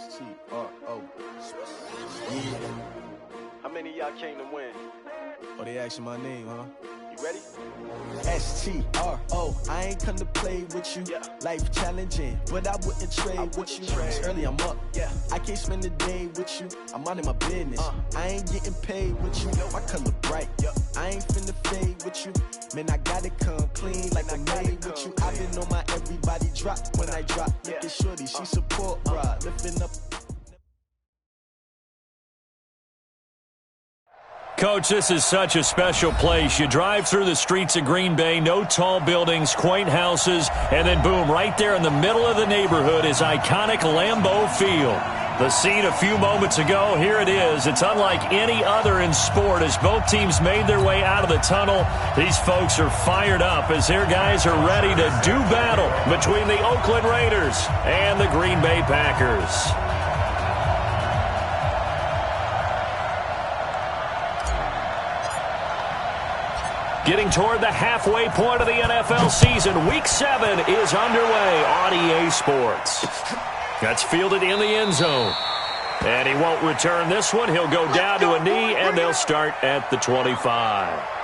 S-T-R-O. Yeah. How many of y'all came to win? Oh, they asking my name, huh? You ready? S-T-R-O. I ain't come to play with you. Yeah. Life challenging, but I wouldn't trade with you. It's early, I'm up. Yeah. I can't spend the day with you. I'm minding my business. I ain't getting paid with you. My color bright. I ain't finna fade with you. Man, I gotta come clean like I'm made with you. I've been on my everybody drop when I drop. Look at shorty, she support rod. Lifting up. Coach, this is such a special place. You drive through the streets of Green Bay, no tall buildings, quaint houses, and then boom, right there in the middle of the neighborhood is iconic Lambeau Field. The scene a few moments ago, here it is. It's unlike any other in sport as both teams made their way out of the tunnel. These folks are fired up as their guys are ready to do battle between the Oakland Raiders and the Green Bay Packers. Getting toward the halfway point of the NFL season, Week 7 is underway on EA Sports. That's fielded in the end zone. And he won't return this one. He'll go down to a knee, and they'll start at the 25.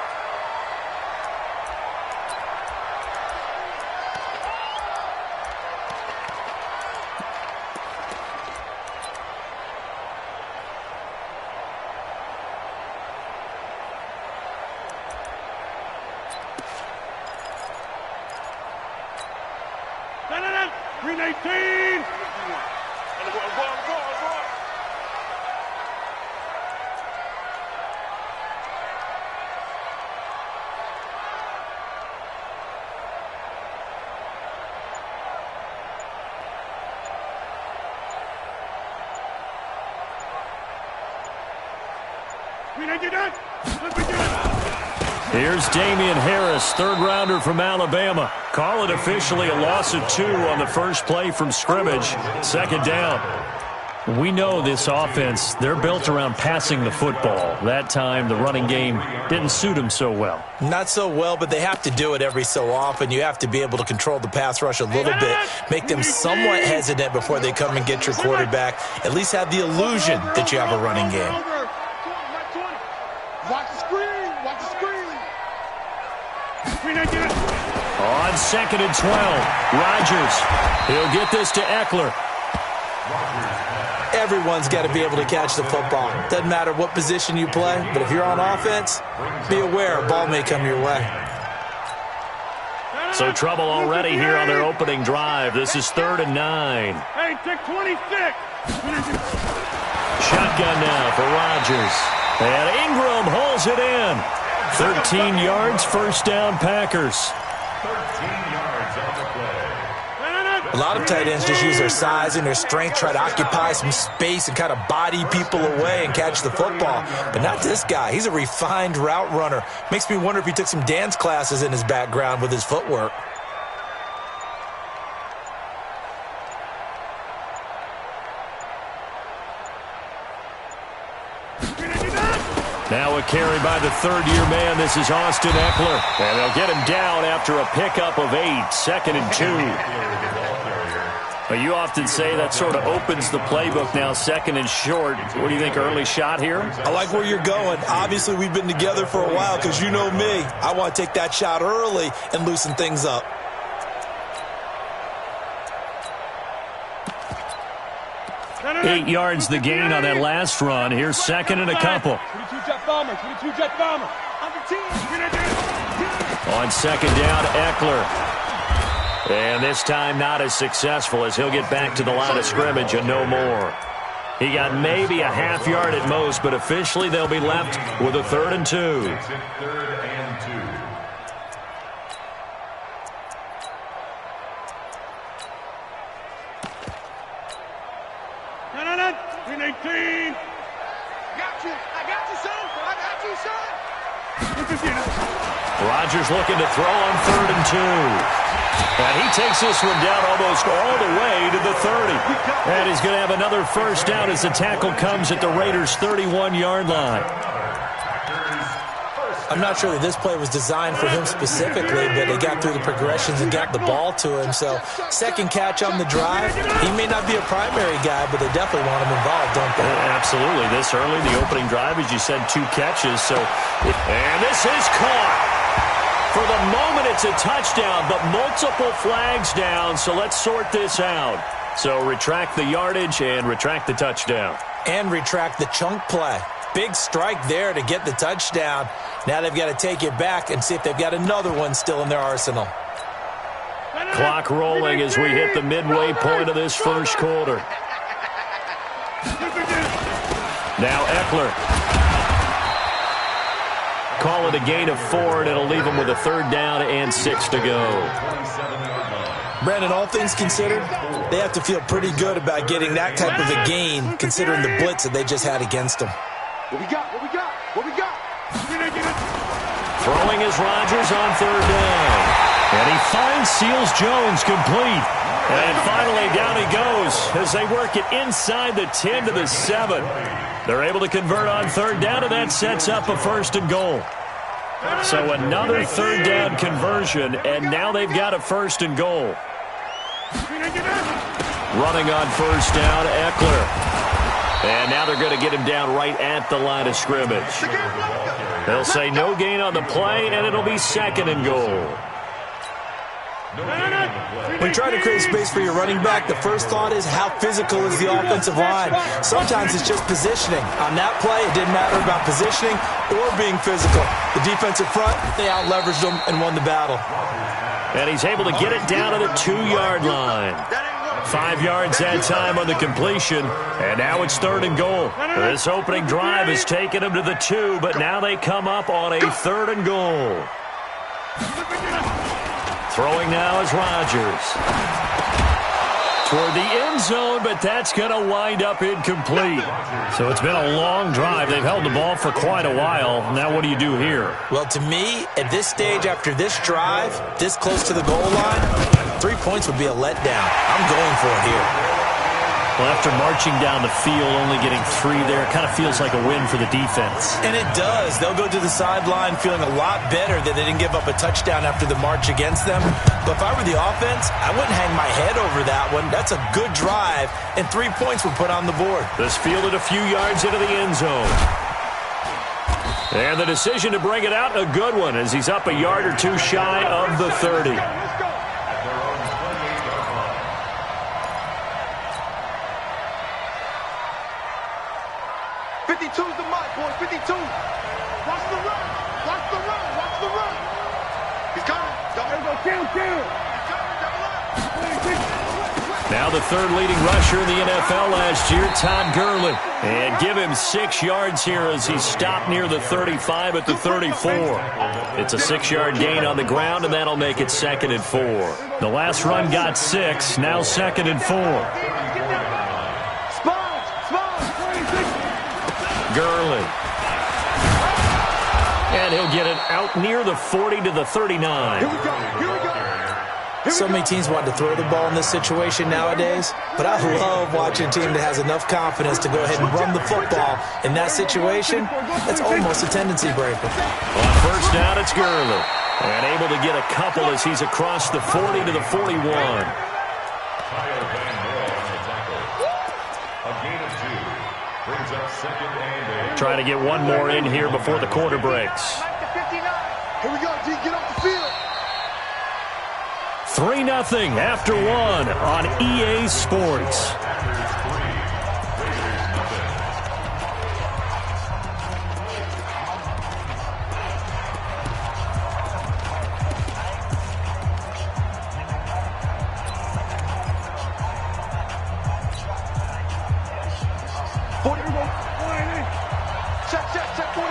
Here's Damian Harris, third-rounder from Alabama. Call it officially a loss of 2 on the first play from scrimmage. Second down. We know this offense, they're built around passing the football. That time, the running game didn't suit them so well. Not so well, but they have to do it every so often. You have to be able to control the pass rush a little bit, make them somewhat hesitant before they come and get your quarterback. At least have the illusion that you have a running game. Watch the screen. Watch the screen. On 2nd and 12, Rodgers. He'll get this to Eckler. Everyone's got to be able to catch the football. Doesn't matter what position you play, but if you're on offense, be aware a ball may come your way. So trouble already here on their opening drive. This is 3rd and 9. Hey, take 26. Shotgun now for Rodgers. And Ingram holds it in. 13 yards, first down, Packers. 13 yards on the play. A lot of tight ends just use their size and their strength, try to occupy some space and kind of body people away and catch the football. But not this guy. He's a refined route runner. Makes me wonder if he took some dance classes in his background with his footwork. Now a carry by the third-year man. This is Austin Eckler. And they'll get him down after a pickup of 8. 2nd and 2. But you often say that sort of opens the playbook now, 2nd and short. What do you think, early shot here? I like where you're going. Obviously, we've been together for a while because you know me. I want to take that shot early and loosen things up. Eight yards the gain on that last run. Here's 2nd and a couple. 22-jet bomber. 22-jet bomber. On 2nd down, Eckler. And this time not as successful as he'll get back to the line of scrimmage and no more. He got maybe a half yard at most, but officially they'll be left with a 3rd and 2. 3rd and 2. Rodgers looking to throw on 3rd and 2. And he takes this one down almost all the way to the 30. And he's going to have another first down as the tackle comes at the Raiders' 31-yard line. I'm not sure that this play was designed for him specifically, but they got through the progressions and got the ball to him. So second catch on the drive. He may not be a primary guy, but they definitely want him involved, don't they? Absolutely. This early, the opening drive, as you said, 2 catches. And this is caught. For the moment, it's a touchdown, but multiple flags down, so let's sort this out. So retract the yardage and retract the touchdown. And retract the chunk play. Big strike there to get the touchdown. Now they've got to take it back and see if they've got another one still in their arsenal. Clock rolling as we hit the midway point of this first quarter. Now Eckler. Call it a gain of 4, and it'll leave them with a 3rd down and 6 to go. Brandon, all things considered, they have to feel pretty good about getting that type of a gain, considering the blitz that they just had against them. What we got? What we got? What we got? Throwing is Rodgers on 3rd down. And he finds Seals-Jones complete. And finally down he goes as they work it inside the 10 to the 7. They're able to convert on 3rd down, and that sets up a 1st and goal. So another 3rd down conversion, and now they've got a 1st and goal. Running on 1st down, Eckler. And now they're going to get him down right at the line of scrimmage. They'll say no gain on the play, and it'll be 2nd and goal. When you try to create space for your running back, the first thought is how physical is the offensive line. Sometimes it's just positioning. On that play, it didn't matter about positioning or being physical. The defensive front, they out-leveraged them and won the battle. And he's able to get it down to the 2-yard line. 5 yards that time on the completion, and now it's 3rd and goal. This opening drive has taken them to the 2, but now they come up on a 3rd and goal. Throwing now is Rodgers. Toward the end zone, but that's going to wind up incomplete. So it's been a long drive. They've held the ball for quite a while. Now what do you do here? Well, to me, at this stage after this drive, this close to the goal line, 3 points would be a letdown. I'm going for it here. Well, after marching down the field, only getting 3 there, it kind of feels like a win for the defense. And it does. They'll go to the sideline feeling a lot better that they didn't give up a touchdown after the march against them. But if I were the offense, I wouldn't hang my head over that one. That's a good drive, and 3 points were put on the board. This fielded a few yards into the end zone. And the decision to bring it out, a good one, as he's up a yard or 2 shy of the 30. 52's the mark, boys. 52. Watch the run. Watch the run. Watch the run. He's coming. Kill. Now the 3rd leading rusher in the NFL last year, Todd Gurley. And give him 6 yards here as he's stopped near the 35 at the 34. It's a 6-yard gain on the ground, and that'll make it 2nd and 4. The last run got 6, now 2nd and 4. Gurley. And he'll get it out near the 40 to the 39. Here we go. So many teams want to throw the ball in this situation nowadays, but I love watching a team that has enough confidence to go ahead and run the football. In that situation, that's almost a tendency breaker. On 1st down, it's Gurley. And able to get a couple as he's across the 40 to the 41. Trying to get one more in here before the quarter breaks. Here we go, G. Get off the field. 3-0 after 1 on EA Sports. Check 41.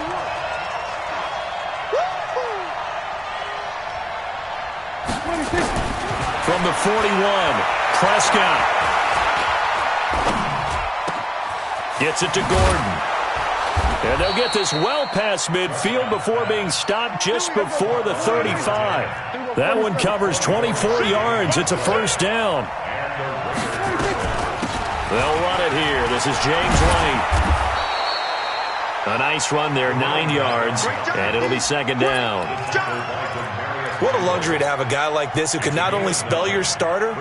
From the 41, Prescott gets it to Gordon. And they'll get this well past midfield before being stopped just before the 35. That one covers 24 yards. It's a 1st down. They'll run it here. This is James White. A nice run there, 9 yards, and it'll be second down. What a luxury to have a guy like this who can not only spell your starter,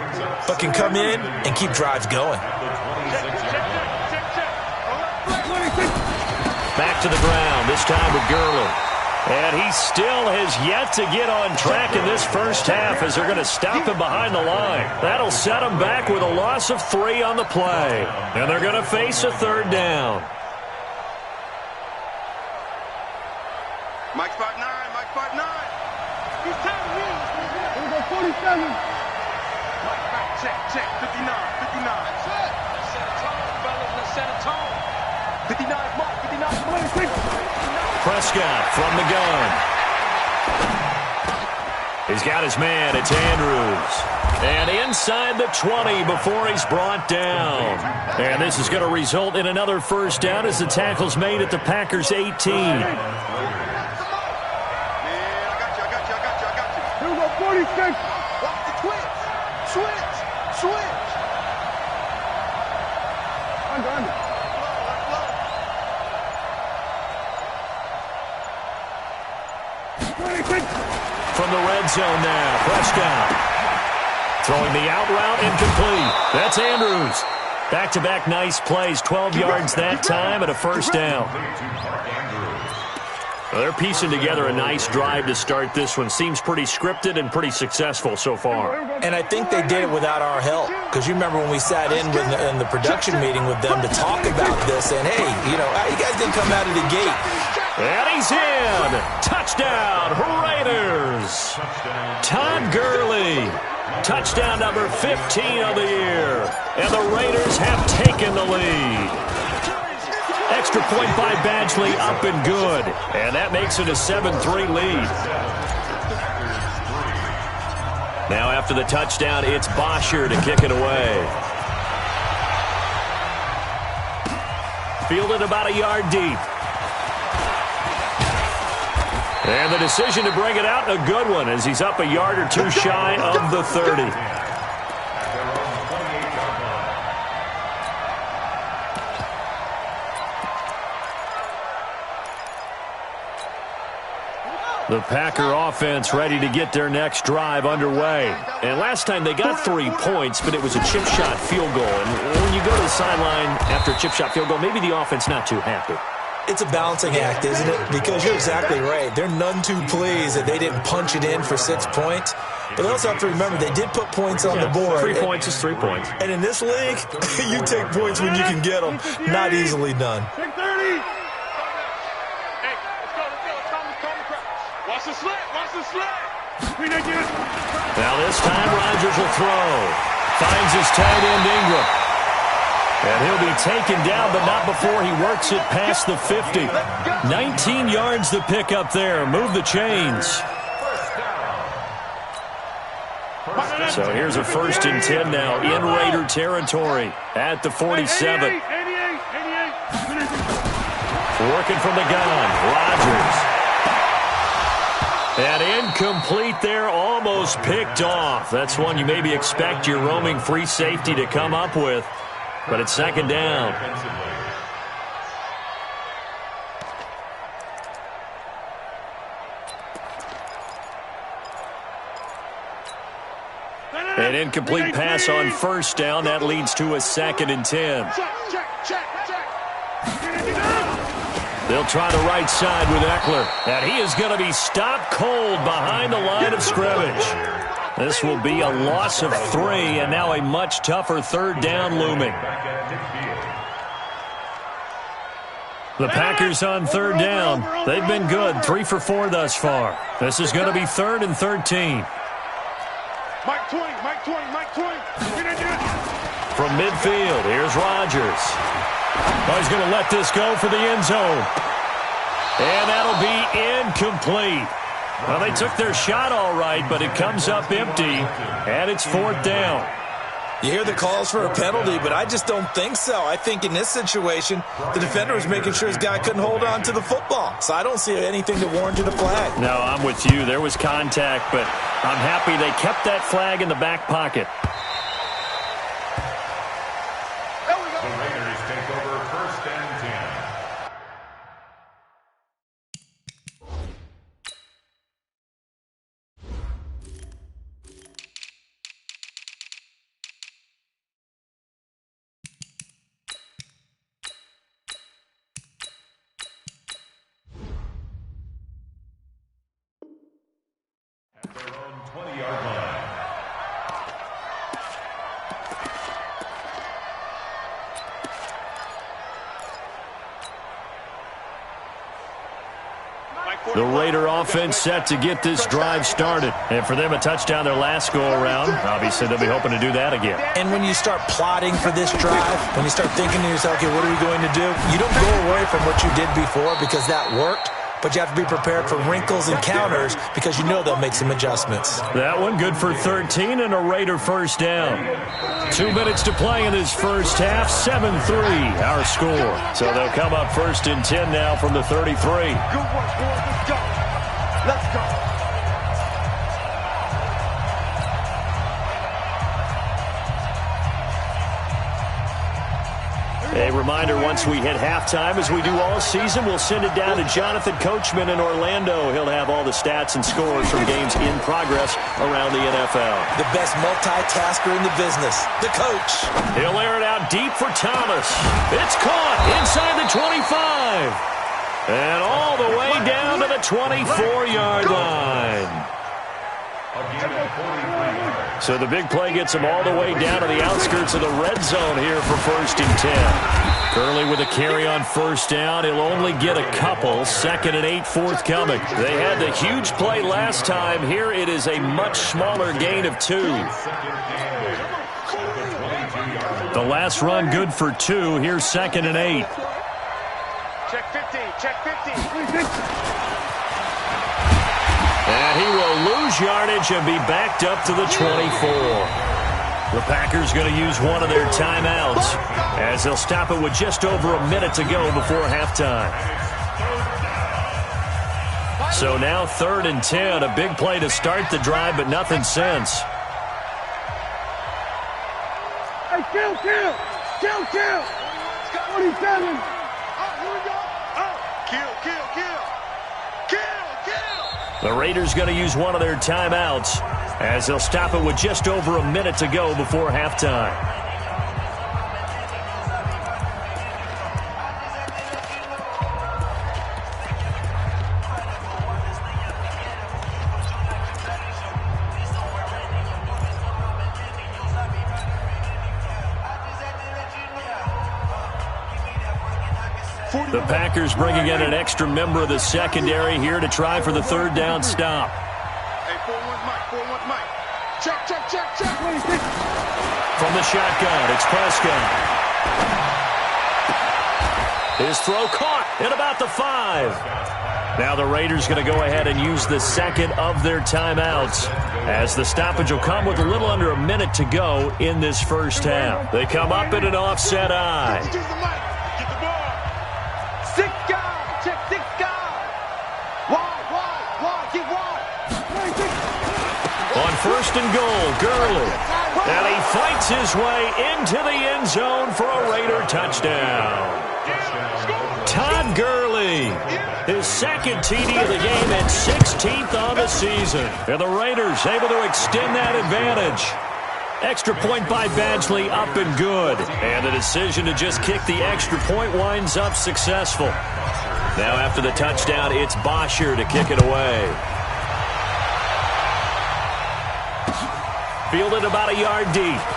but can come in and keep drives going. Back to the ground, this time with Gurley. And he still has yet to get on track in this first half as they're going to stop him behind the line. That'll set him back with a loss of 3 on the play. And they're going to face a third down. Mike 5'9", Mike 5'9". He's tired of me. Here we go, 47. Mike, check, 59. Set a tone, fellas, let's set a tone. 59, Mike, 59. Prescott from the gun. He's got his man. It's Andrews. And inside the 20 before he's brought down. And this is going to result in another first down as the tackle's made at the Packers' 18. I got you. Here we go, 46. Watch the twitch. Switch. Under. From the red zone now, Prescott. Throwing the out route, incomplete. That's Andrews. Back-to-back nice plays, 12 yards that time and a first down. Well, they're piecing together a nice drive to start this one. Seems pretty scripted and pretty successful so far. And I think they did it without our help. Because you remember when we sat in the production meeting with them to talk about this, and hey, you guys didn't come out of the gate. And he's in. Touchdown, Raiders. Todd Gurley. Touchdown number 15 of the year. And the Raiders have taken the lead. Extra point by Badgley, up and good. And that makes it a 7-3 lead. Now after the touchdown, it's Bosher to kick it away. Fielded about a yard deep. And the decision to bring it out, a good one, as he's up a yard or two shy of the 30. The Packer offense ready to get their next drive underway. And last time they got 3 points, but it was a chip shot field goal. And when you go to the sideline after a chip shot field goal, maybe the offense not too happy. It's a balancing act, isn't it? Because you're exactly right. They're none too pleased that they didn't punch it in for 6 points. But they also have to remember they did put points on the board. 3 points is 3 points. And in this league, you take points when you can get them. Not easily done. 30. Hey, let's go. Watch the slant. Now this time Rodgers will throw. Finds his tight end Ingram. And he'll be taken down, but not before he works it past the 50. 19 yards to pick up there. Move the chains. So here's a 1st and 10 now in Raider territory at the 47. Working from the gun, Rodgers. And incomplete there, almost picked off. That's one you maybe expect your roaming free safety to come up with. But it's second down. An incomplete pass on first down. That leads to a 2nd and 10. They'll try the right side with Eckler. And he is going to be stopped cold behind the line of scrimmage. This will be a loss of 3, and now a much tougher 3rd down looming. The Packers on 3rd down. They've been good, 3 for 4 thus far. This is going to be 3rd and 13. Mike 20. From midfield, here's Rodgers. Oh, he's going to let this go for the end zone. And that'll be incomplete. Well, they took their shot all right, but it comes up empty, and it's 4th down. You hear the calls for a penalty, but I just don't think so. I think in this situation, the defender was making sure his guy couldn't hold on to the football. So I don't see anything to warrant a flag. No, I'm with you. There was contact, but I'm happy they kept that flag in the back pocket. The Raiders take over 1st and 10. The Raider offense set to get this drive started. And for them, a touchdown their last go-around. Obviously, they'll be hoping to do that again. And when you start plotting for this drive, when you start thinking to yourself, okay, what are we going to do? You don't go away from what you did before because that worked. But you have to be prepared for wrinkles and counters because you know they'll make some adjustments. That one good for 13 and a Raider first down. 2 minutes to play in this first half. 7-3 our score. So they'll come up first and 10 now from the 33. Good work, boys. Let's go. Let's go. A reminder, once we hit halftime, as we do all season, we'll send it down to Jonathan Coachman in Orlando. He'll have all the stats and scores from games in progress around the NFL. The best multitasker in the business, the coach. He'll air it out deep for Thomas. It's caught inside the 25. And all the way down to the 24-yard line. So the big play gets him all the way down to the outskirts of the red zone here for first and 10. Gurley with a carry on first down. He'll only get a couple. 2nd and 8 forthcoming. They had the huge play last time. Here it is a much smaller gain of 2. The last run good for 2. Here's 2nd and 8. Check 50. Check 50. And he will lose yardage and be backed up to the 24. The Packers going to use one of their timeouts as they'll stop it with just over a minute to go before halftime. So now 3rd and 10, a big play to start the drive, but nothing since. Hey, kill. 27. Oh, here we go. Oh, kill. The Raiders going to use one of their timeouts as they'll stop it with just over a minute to go before halftime. The Packers bringing in an extra member of the secondary here to try for the 3rd down stop. Hey, 4-1 Mike. Check. From the shotgun, it's Prescott. His throw caught at about the 5. Now the Raiders going to go ahead and use the 2nd of their timeouts as the stoppage will come with a little under a minute to go in this first half. They come up in an offset eye. Get the ball. 6 guys. Check 6 guys. Wide. Get wide. On 1st and goal, Gurley. And he fights his way into the end zone for a Raider touchdown. Todd Gurley, his 2nd TD of the game and 16th on the season. And the Raiders able to extend that advantage. Extra point by Badgley up and good. And the decision to just kick the extra point winds up successful. Now after the touchdown, it's Bosher to kick it away. Fielded about a yard deep.